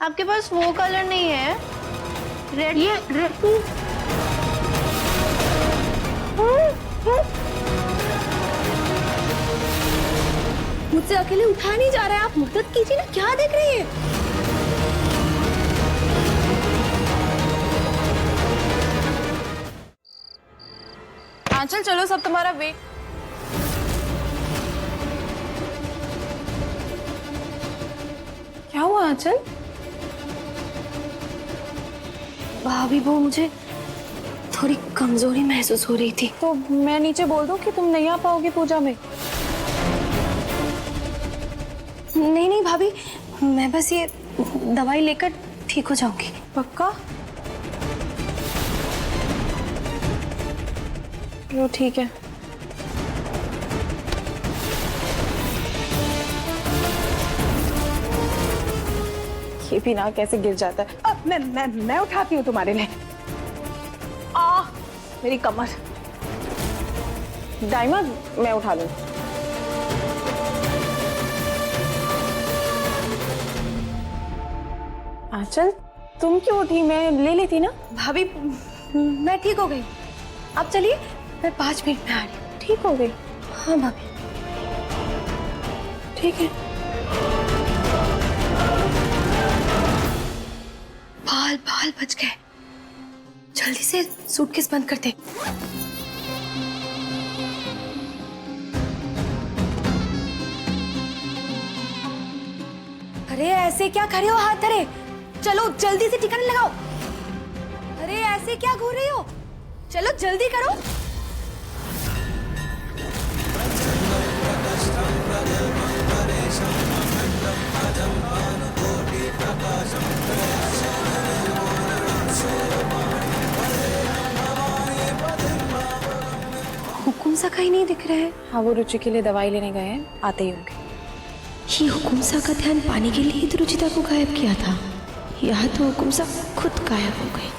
आपके पास वो कलर नहीं है? रेड? ये रेड मुझसे अकेले उठाया नहीं जा रहा है, आप मदद कीजिए ना। क्या देख रही है? आंचल चलो, सब तुम्हारा वेट। क्या हुआ आंचल? भाभी वो मुझे थोड़ी कमजोरी महसूस हो रही थी। तो मैं नीचे बोल दूं कि तुम नहीं आ पाओगी पूजा में? नहीं नहीं भाभी, मैं बस ये दवाई लेकर ठीक हो जाऊंगी। पक्का? चलो ठीक है। ये भी ना कैसे गिर जाता है। अब मैं उठाती हूँ तुम्हारे लिए। मेरी कमर। दाइमा, मैं उठा लूं। आंचल तुम क्यों उठी? मैं ले लेती ना। भाभी मैं ठीक हो गई, आप चलिए, मैं 5 मिनट में आ रही हूँ। ठीक हो गई? हाँ भाभी। ठीक है। बाल बाल बच गए, जल्दी से सूटकेस बंद करते। अरे ऐसे क्या खड़े हो, हाथ धरे, चलो जल्दी से ठिकाने लगाओ। अरे ऐसे क्या घूर रही हो, चलो जल्दी करो। हुकुम सा कहीं नहीं दिख रहा है। हाँ, वो रुचि के लिए दवाई लेने गए हैं, आते ही होंगे। ये हुकुम सा का ध्यान पाने के लिए तो रुचिता को गायब किया था, यहाँ तो हुकुम सा खुद गायब हो गई।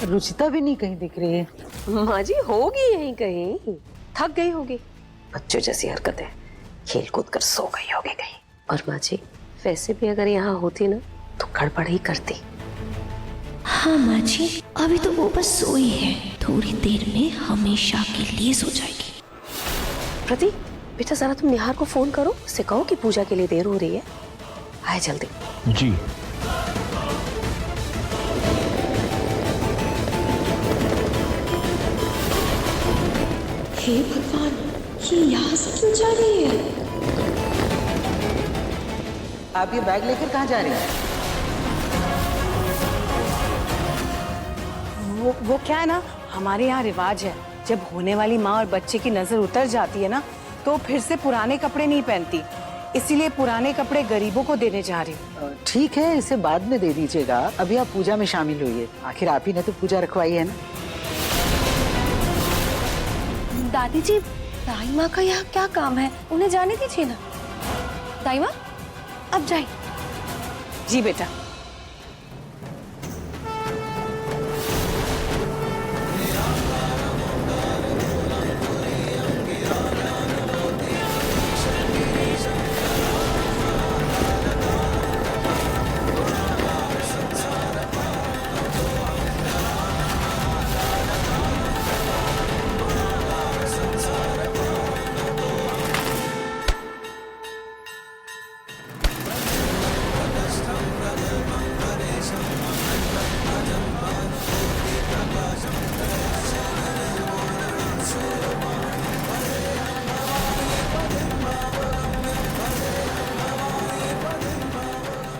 रुचिता भी नहीं कहीं दिख रही है। माँ जी होगी यहीं कहीं, थक गई होगी। बच्चों जैसी हरकतें, खेल कूद कर सो गई होगी कहीं। और माँ जी वैसे भी अगर यहाँ होती ना तो गड़बड़ ही करती। हाँ माँ जी, अभी तो वो बस सोई है, थोड़ी देर में हमेशा के लिए सो जाएगी। प्रतीक बेटा, जरा तुम निहार को फोन करो, उससे कहो कि पूजा के लिए देर हो रही है, आए जल्दी। जी। हे भगवान, ये यहाँ से क्यों जा रही है? आप ये बैग लेकर कहाँ जा रही हैं? वो क्या है ना, हमारे यहाँ रिवाज है, जब होने वाली माँ और बच्चे की नजर उतर जाती है ना तो फिर से पुराने कपड़े नहीं पहनती, इसीलिए पुराने कपड़े गरीबों को देने जा रही हूँ। ठीक है, इसे बाद में दे दीजिएगा, अभी आप पूजा में शामिल हुई, आखिर आप ही ने तो पूजा रखवाई है ना। दादी जी, दाई माँ का यहाँ क्या काम है, उन्हें जाने दीजिए ना। दाई माँ अब जाए। जी बेटा।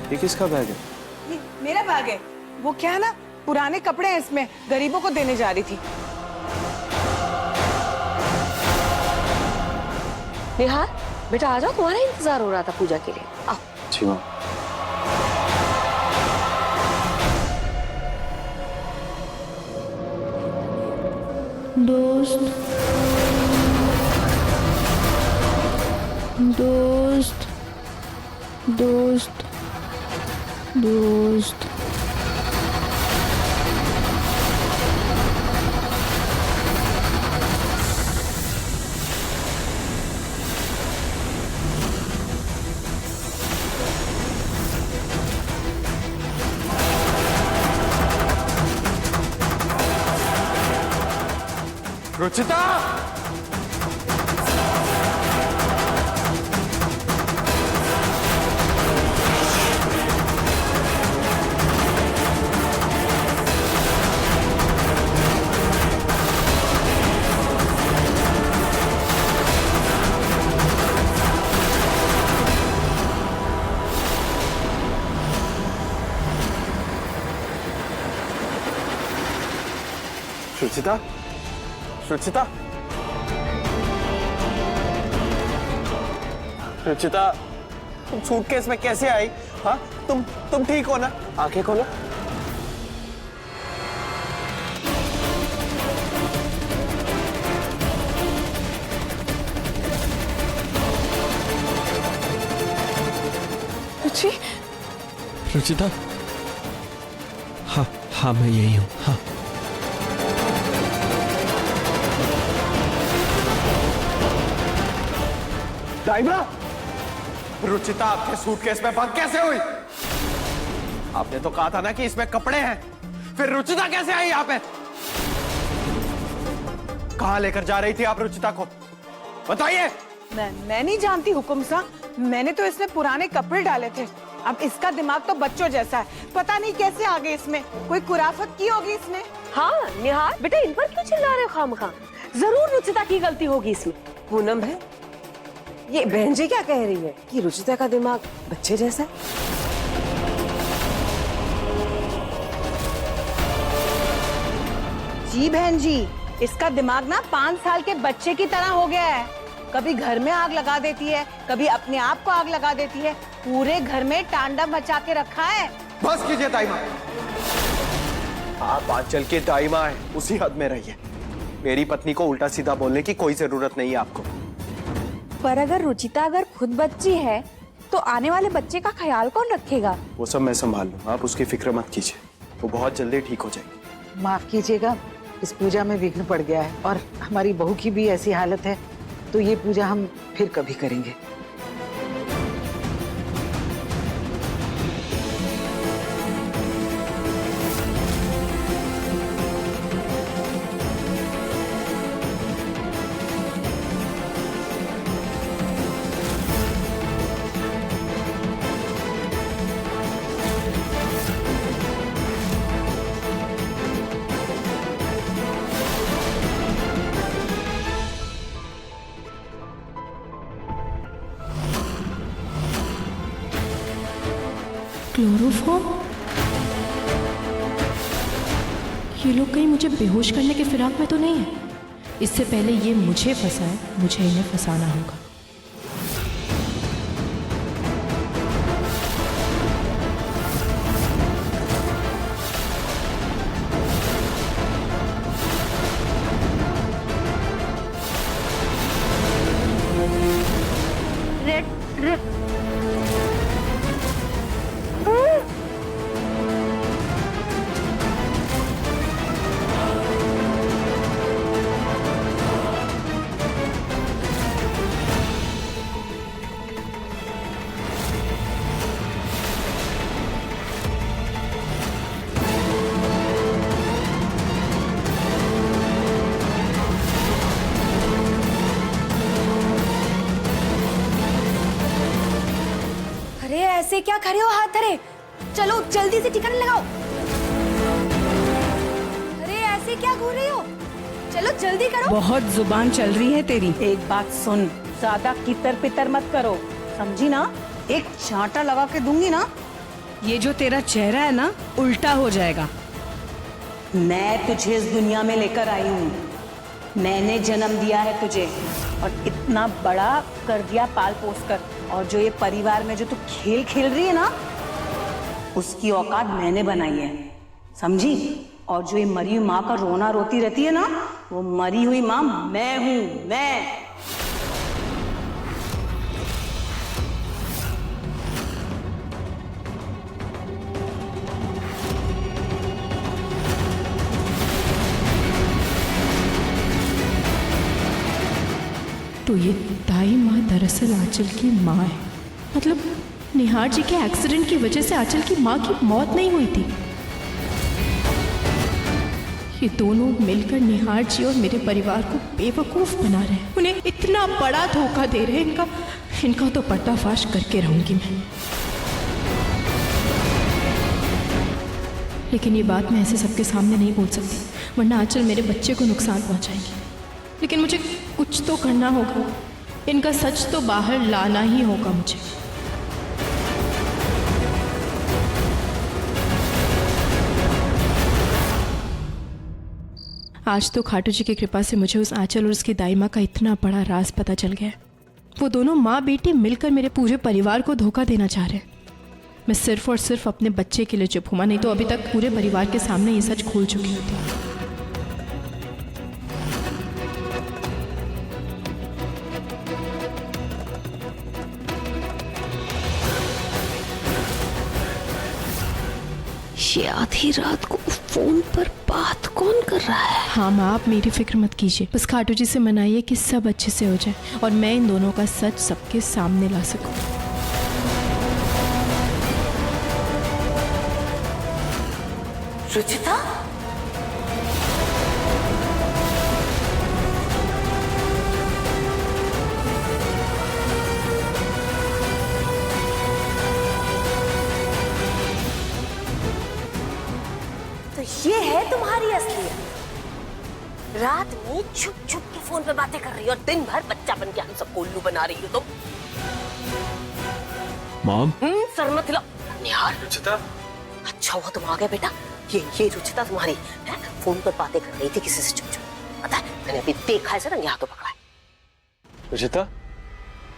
ये किसका बैग है? मेरा बैग है, वो क्या है ना, पुराने कपड़े हैं इसमें, गरीबों को देने जा रही थी। निहार बेटा आ जाओ, तुम्हारा इंतजार हो रहा था पूजा के लिए, आओ। जी माँ। दोस्त दोस्त दोस्त दोस्त रुचिता! रुचिता, रुचिता, रुचिता, तुम सूटकेस में कैसे आई? हाँ, तुम ठीक हो ना? आंखें खोलो। रुचि, रुचिता, हाँ हाँ मैं यही हूँ। हाँ दाइमा, रुचिता आपके सूटकेस में बंद कैसे हुई? आपने तो कहा था ना कि इसमें कपड़े हैं, फिर रुचिता कैसे आई यहाँ पे? कहाँ लेकर जा रही थी आप रुचिता को? बताइए। मैं नहीं जानती हुकुम सा, मैंने तो इसमें पुराने कपड़े डाले थे। अब इसका दिमाग तो बच्चों जैसा है, पता नहीं कैसे आ गए इसमें, कोई कुराफत की होगी इसने। हाँ निहार बेटा, इन पर क्यों चिल्ला रहे हो खामखा? जरूर रुचिता की गलती होगी इसमें। पूनम है, ये बहन जी क्या कह रही है कि रुचिता का दिमाग बच्चे जैसा है? जी बहन जी, इसका दिमाग ना 5 साल के बच्चे की तरह हो गया है। कभी घर में आग लगा देती है, कभी अपने आप को आग लगा देती है, पूरे घर में तांडव मचा के रखा है। बस कीजिए दाइमा, आप आंचल के दाइमा हैं, उसी हद में रहिए। मेरी पत्नी को उल्टा सीधा बोलने की कोई जरूरत नहीं है आपको। पर अगर रुचिता अगर खुद बच्ची है तो आने वाले बच्चे का ख्याल कौन रखेगा? वो सब मैं संभाल लूँ, आप उसकी फिक्र मत कीजिए, वो बहुत जल्दी ठीक हो जाएगी। माफ कीजिएगा, इस पूजा में विघ्न पड़ गया है और हमारी बहू की भी ऐसी हालत है, तो ये पूजा हम फिर कभी करेंगे। क्लोरोफॉर्म? ये लोग कहीं मुझे बेहोश करने के फिराक में तो नहीं है? इससे पहले ये मुझे फंसाए, मुझे इन्हें फंसाना होगा। ऐसे क्या खड़े हो हाथ धरे? चलो जल्दी से टिकट लगाओ। अरे ऐसे क्या घूर रही हो? चलो जल्दी करो। बहुत जुबान चल रही है तेरी। एक बात सुन, ज्यादा कितर पितर मत करो, समझी ना? एक चांटा लगा के दूंगी ना, ये जो तेरा चेहरा है ना उल्टा हो जाएगा। मैं तुझे इस दुनिया में लेकर आई हूँ, मैंने जन्म दिया है तुझे और इतना बड़ा कर दिया पाल पोस कर, और जो ये परिवार में जो तू खेल खेल रही है ना, उसकी औकात मैंने बनाई है, समझी? और जो ये मरी हुई माँ का रोना रोती रहती है ना, वो मरी हुई माँ मैं हूं, मैं। तो ये दाई माँ दरअसल आंचल की माँ है। मतलब निहार जी के एक्सीडेंट की वजह से आंचल की माँ की मौत नहीं हुई थी। ये दोनों मिलकर निहार जी और मेरे परिवार को बेवकूफ बना रहे हैं। उन्हें इतना बड़ा धोखा दे रहे हैं। इनका तो पर्दाफाश करके रहूंगी मैं। लेकिन ये बात मैं ऐसे सबके सामने नहीं बोल सकती, वरना आंचल मेरे बच्चे को नुकसान पहुंचाएंगी। लेकिन मुझे कुछ तो करना होगा, इनका सच तो बाहर लाना ही होगा मुझे। आज तो खाटू जी की कृपा से मुझे उस आंचल और उसकी दाई माँ का इतना बड़ा राज पता चल गया है। वो दोनों माँ बेटी मिलकर मेरे पूरे परिवार को धोखा देना चाह रहे हैं। मैं सिर्फ और सिर्फ अपने बच्चे के लिए चुप हुआ, नहीं तो अभी तक पूरे परिवार के सामने ये सच खोल चुकी होती। ये आधी रात को फोन पर बात कौन कर रहा है? हाँ माँ, आप मेरी फिक्र मत कीजिए, बस खाटू जी से मनाइए कि सब अच्छे से हो जाए और मैं इन दोनों का सच सबके सामने ला सकूं। रुचिता, तो ये है तुम्हारी असलियत। रात में छुप छुप के फोन पे बातें कर रही हो और दिन भर बच्चा बन के हम सबको उल्लू बना रही हो तुम। मॉम, सर मत हिलाओ। निहार, रुचिता, अच्छा हुआ तुम आ गए बेटा। ये रुचिता तुम्हारी है, फोन पर बातें कर रही थी किसी से चुप चुप। पता है, मैंने अभी देखा है, रंगे हाथों पकड़ा है। रुचिता,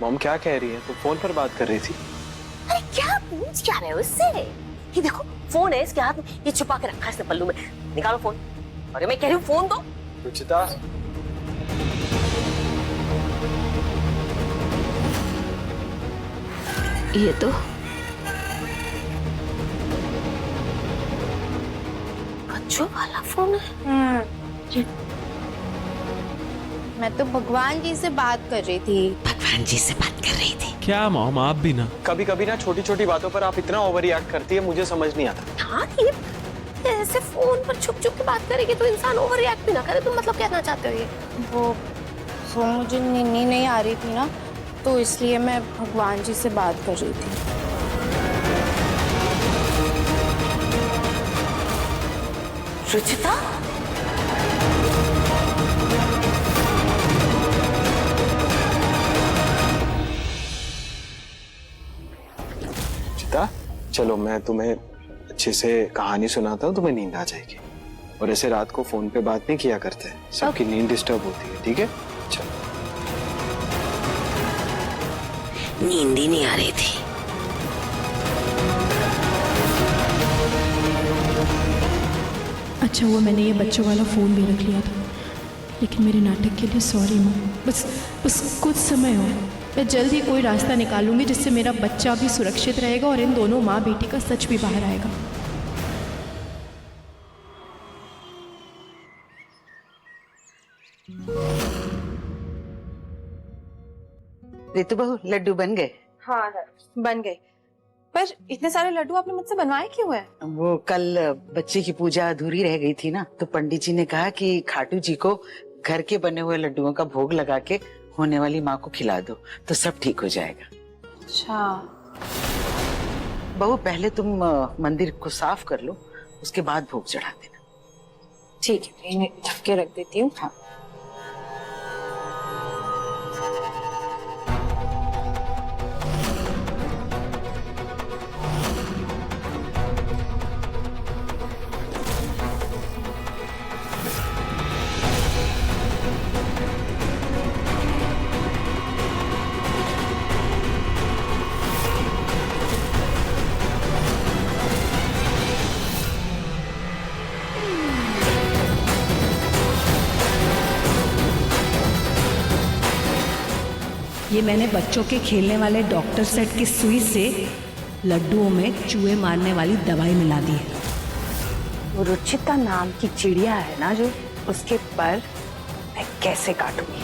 मॉम क्या कह रही है? तुम फोन पर बात कर रही थी। अरे क्या पूछ क्या रहे हो इससे? ये देखो फोन है इसके हाथ में, ये छुपा के रखा है इसने पल्लू में। निकालो फोन। अरे मैं कह रही हूँ फोन दो। रुचिता, ये तो बच्चों वाला फोन है। मैं तो भगवान जी से बात कर रही थी। भगवान जी से बात कर रही थी? क्या मॉम, आप भी ना कभी कभी ना छोटी छोटी बातों पर आप इतना ओवर रिएक्ट करती है, मुझे समझ नहीं आता। हाँ, ये ऐसे फोन पर छुप छुप के बात करेगी तो इंसान ओवर रिएक्ट भी ना करे। तुम मतलब कहना चाहते हो ये? वो मुझे नींद नहीं आ रही थी ना, तो इसलिए मैं भगवान जी से बात कर रही थी। रुचिता, रुचिता, चलो मैं तुम्हें अच्छे से कहानी सुनाता हूँ, तुम्हें नींद आ जाएगी। और ऐसे रात को फोन पे बात नहीं किया करते, सबकी नींद डिस्टर्ब होती है। ठीक है, चलो। नींद ही नहीं आ रही थी। अच्छा हुआ मैंने ये बच्चों वाला फ़ोन भी रख लिया था। लेकिन मेरे नाटक के लिए सॉरी माँ। बस कुछ समय हो, मैं जल्द ही कोई रास्ता निकालूंगी जिससे मेरा बच्चा भी सुरक्षित रहेगा और इन दोनों माँ बेटी का सच भी बाहर आएगा। रितु बहू, लड्डू बन गए? हाँ बन गए। पर इतने सारे लड्डू आपने मुझसे बनवाए क्यों है? वो कल बच्चे की पूजा अधूरी रह गई थी ना, तो पंडित जी ने कहा कि खाटू जी को घर के बने हुए लड्डुओं का भोग लगा के होने वाली माँ को खिला दो तो सब ठीक हो जाएगा। अच्छा बहू, पहले तुम मंदिर को साफ कर लो, उसके बाद भोग चढ़ा देना। ठीक है, इन्हें ढक के रख देती हूँ। हाँ। ये मैंने बच्चों के खेलने वाले डॉक्टर सेट की सुई से लड्डुओं में चूहे मारने वाली दवाई मिला दी है। वो रुचिता नाम की चिड़िया है ना, जो उसके पर मैं कैसे काटूंगी।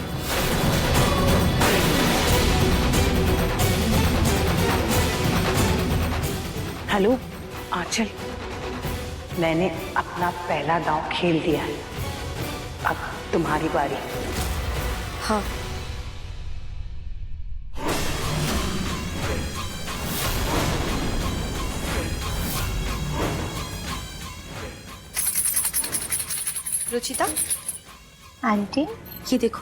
हेलो आंचल, मैंने अपना पहला दांव खेल दिया है। अब तुम्हारी बारी। हाँ, रुचिता, आंटी, ये देखो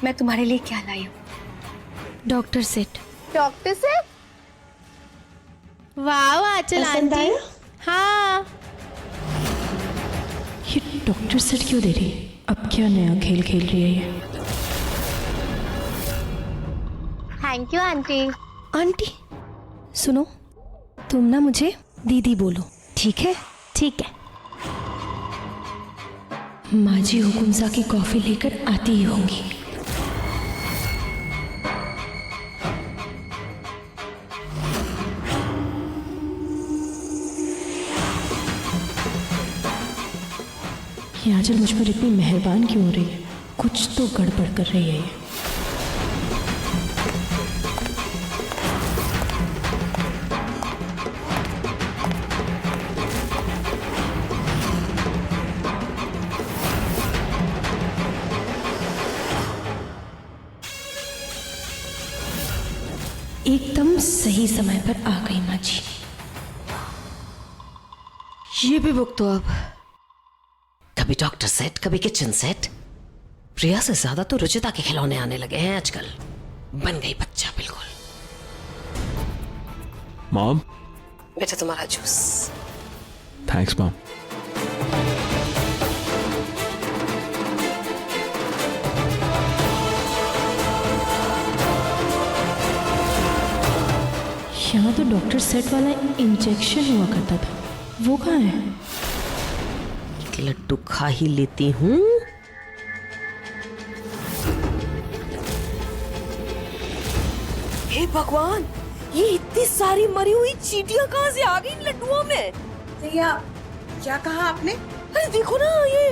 मैं तुम्हारे लिए क्या लाई हूँ। Doctor set. Doctor set? वाह आंचल आंटी। हाँ। ये डॉक्टर सेट क्यों दे रही है? अब क्या नया खेल खेल रही है ये? Thank you aunty. आंटी सुनो, तुम ना मुझे दीदी बोलो, ठीक है? ठीक है। माँ जी हुकुमजा की कॉफी लेकर आती ही होंगी। ये आंचल मुझ पर इतनी मेहरबान क्यों हो रही है? कुछ तो गड़बड़ कर रही है ये। एकदम सही समय पर आ गई माँ जी। ये भी बुक तो अब कभी डॉक्टर सेट, कभी किचन सेट। प्रिया से ज्यादा तो रुचिता के खिलौने आने लगे हैं आजकल। बन गई बच्चा बिल्कुल। मॉम, बेटा तुम्हारा जूस। Thanks mom. यहाँ तो डॉक्टर सेट वाला इंजेक्शन हुआ करता था, वो कहाँ है? एक लड्डू खा ही लेती हूँ। हे भगवान, ये इतनी सारी मरी हुई चींटियां कहाँ से आ गई इन लड्डुओं में? भैया, क्या कहा आपने? अरे देखो ना, ये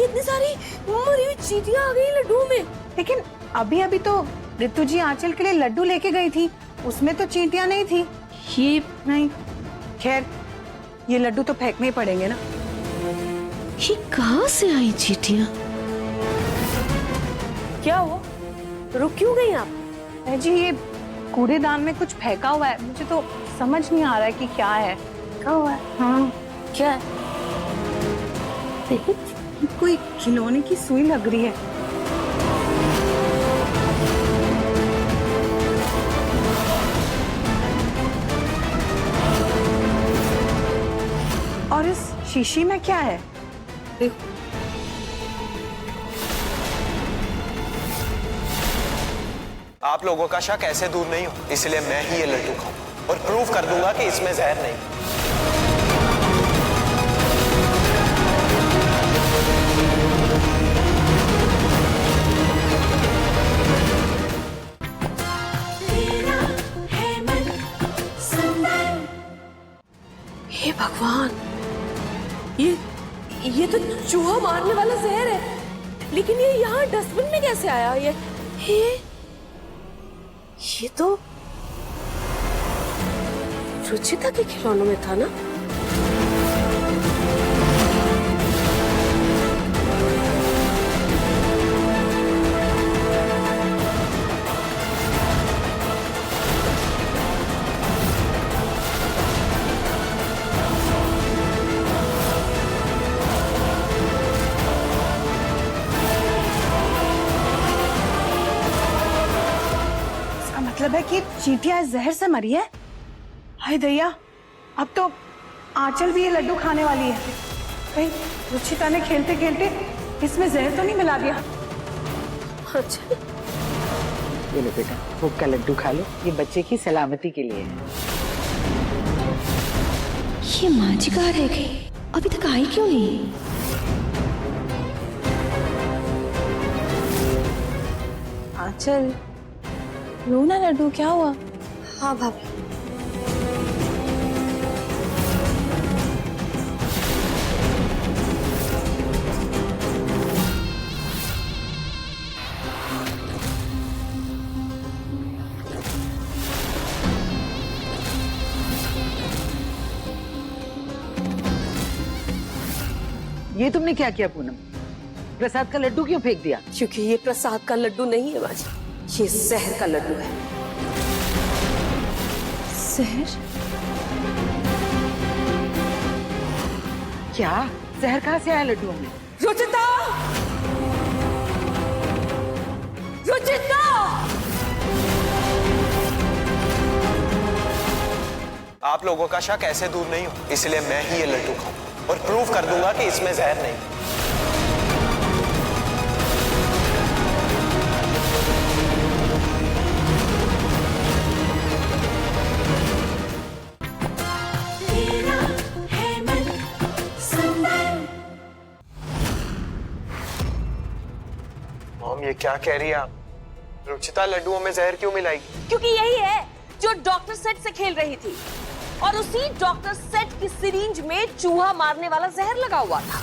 इतनी सारी मरी हुई चींटियां आ गई लड्डुओं में। लेकिन अभी अभी तो ऋतु जी आंचल के लिए लड्डू लेके गई थी, उसमें तो चींटियां नहीं थी। ये नहीं, खैर ये लड्डू तो फेंकने ही पड़ेंगे ना। ये कहाँ से आई चींटियां? क्या हुआ, रुक क्यों गई आप? जी ये कूड़ेदान में कुछ फेंका हुआ है, मुझे तो समझ नहीं आ रहा है कि क्या है। क्या हुआ है? हाँ, क्या है? देखो, कोई खिलौने की सुई लग रही है। और इस शीशी में क्या है? देखो, आप लोगों का शक ऐसे दूर नहीं हो, इसलिए मैं ही ये लड्डू खाऊं और प्रूव कर दूंगा कि इसमें जहर नहीं। हे भगवान, ये तो चूहा मारने वाला जहर है, लेकिन ये यहाँ डस्टबिन में कैसे आया? ये तो रुचिता के खिलौनों में था ना? मतलब है कि चींटियां इस जहर से मरी है। हाय दैया, अब तो आंचल भी ये लड्डू खाने वाली है। कहीं रुचिता ने खेलते खेलते इसमें जहर तो नहीं मिला दिया? अच्छा, ये लो बेटा, भूख का लड्डू खा लो, ये बच्चे की सलामती के लिए है। ये माँ जी कहाँ रह गई? अभी तक आई क्यों नहीं? आंचल, लो ना लड्डू, क्या हुआ? हाँ भाभी। ये तुमने क्या किया पूनम? प्रसाद का लड्डू क्यों फेंक दिया? क्योंकि ये प्रसाद का लड्डू नहीं है माँ जी, ये जहर का लड्डू है। जहर? क्या जहर कहाँ से आया लड्डुओं में? रुचिता! रुचिता! आप लोगों का शक ऐसे दूर नहीं हो, इसलिए मैं ही ये लड्डू खाऊं और प्रूव कर दूंगा कि इसमें जहर नहीं। मॉम, ये क्या कह रही है आप? रुचिता लड्डुओं में जहर क्यों मिलाएगी? क्योंकि यही है जो डॉक्टर सेट से खेल रही थी और उसी डॉक्टर सेट की सिरिंज में चूहा मारने वाला जहर लगा हुआ था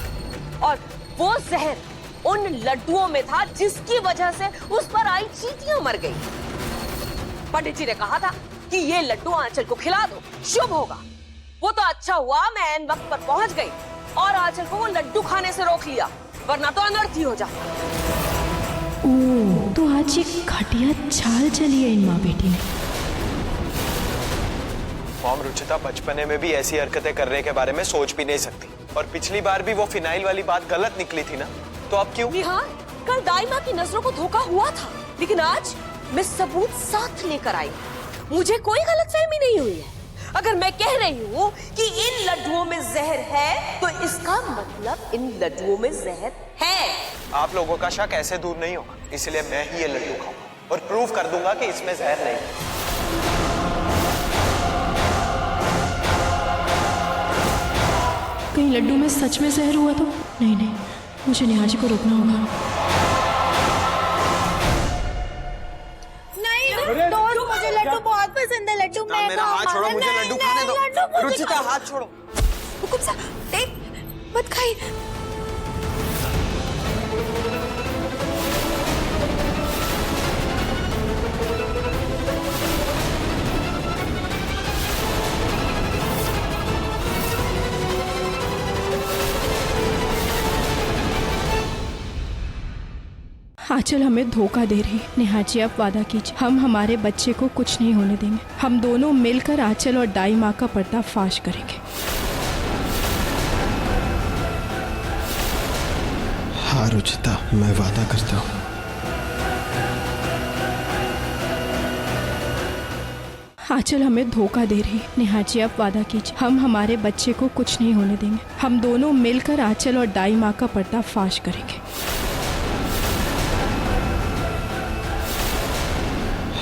और वो जहर उन लड्डुओं में था जिसकी वजह से उस पर आई चींटियां मर गई। पंडित जी ने कहा था कि ये लड्डू आंचल को खिला दो, शुभ होगा। वो तो अच्छा हुआ मैं ऐन वक्त पर पहुंच गई और आंचल को वो लड्डू खाने से रोक लिया, वरना तो अनर्थ ही हो जाता। ओह, तो आज ये घटिया चाल चली है इन माँ बेटी ने। मॉम, रुचिता बचपने में भी ऐसी हरकतें करने के बारे में सोच भी नहीं सकती और पिछली बार भी वो फिनाइल वाली बात गलत निकली थी ना, तो अब क्यों? हाँ, कल दाई माँ की नजरों को धोखा हुआ था, लेकिन आज मैं सबूत साथ लेकर आई। मुझे कोई गलतफहमी नहीं हुई है। अगर मैं कह रही हूँ कि इन लड्डुओं में जहर है, तो इसका मतलब इन लड्डुओं में जहर है। आप लोगों का शक ऐसे दूर नहीं होगा, इसलिए मैं ही ये लड्डू खाऊंगा और प्रूव कर दूंगा कि इसमें जहर नहीं है। कहीं लड्डू में सच में जहर हुआ तो? नहीं नहीं, मुझे नेहा जी को रोकना होगा। नहीं, मुझे लड्डू बहुत पसंद है। लड्डू मैं मेरा हाथ छोड़ो, मुझे लड्डू खाने दो। रुचिता, हाथ छोड़ो। हुकुम सा, देख, मत खाई। आंचल हमें धोखा दे रही। नेहा जी, आप वादा कीजिए, हम हमारे बच्चे को कुछ नहीं होने देंगे। हम दोनों मिलकर आंचल और दाई माँ का पर्दाफाश करेंगे। हाँ रुचिता, मैं वादा करता हूँ। आंचल हमें धोखा दे रही। नेहा जी, आप वादा कीजिए, हम हमारे बच्चे को कुछ नहीं होने देंगे। हम दोनों मिलकर आंचल और दाई माँ का पर्दाफाश करेंगे।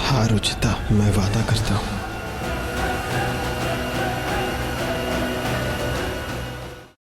हाँ रुचिता, मैं वादा करता हूँ।